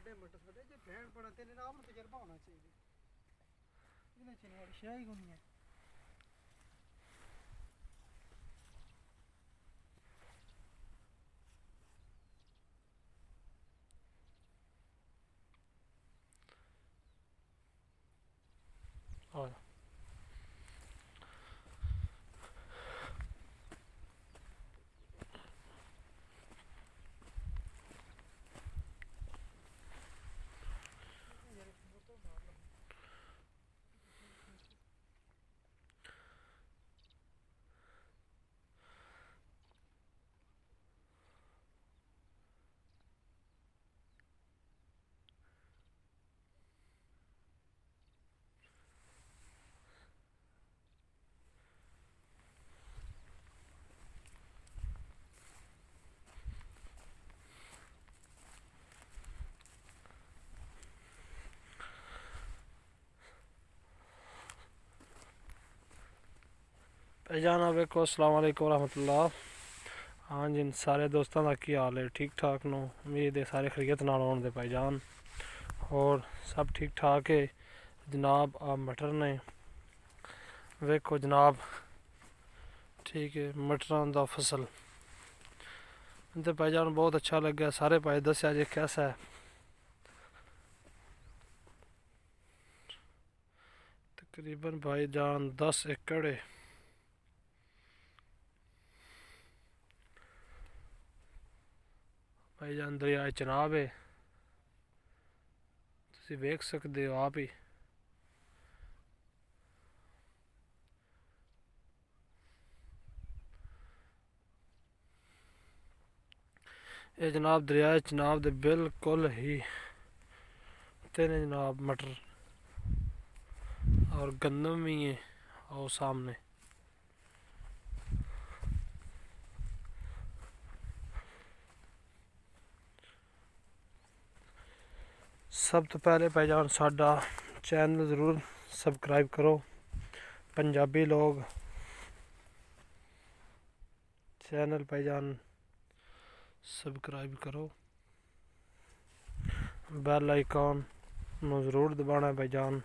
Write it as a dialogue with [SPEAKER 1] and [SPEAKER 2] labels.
[SPEAKER 1] ਵੱਡੇ ਮਟਰ ਸਾਡੇ ਜੇ ਭੈਣ ਪੜਾ ਤੇ ਨੇ ਆਪ ਨੂੰ ਤਜਰਬਾ ਹੋਣਾ ਚਾਹੀਦਾ ਇਹਦੇ ਚ ਵਾਲੀ ਸ਼ਾਈ ਕੋਈ ਨਹੀਂ ਹੈ
[SPEAKER 2] और भाईजान वेखो अस्सलाम वालेकुम रहमतुल्लाह। हाँ जी सारे दोस्तों का की हाल है, ठीक ठाक नो, उम्मीद है सारे खरीत नाल होने दे भाईजान और सब ठीक ठाक है जनाब। आप मटर ने वेखो जनाब, ठीक है मटरों का फसल तो भाईजान बहुत अच्छा लगा। सारे भाई दस्या जे कैसा है। तकरीबन भाईजान 10 एकड़ है। भाईजान दरिया चनाब है, तुसी वेख सकते हो आप ही। ये जनाब दरिया चनाब दे बिल्कुल ही तेरे जनाब मटर और गंदम भी है और सामने। सब तो पहले भाईजान साडा चैनल ज़रूर सब्सक्राइब करो। पंजाबी लोग चैनल भाईजान सब्सक्राइब करो, बेल आइकॉन नो ज़रूर दबाना भाईजान।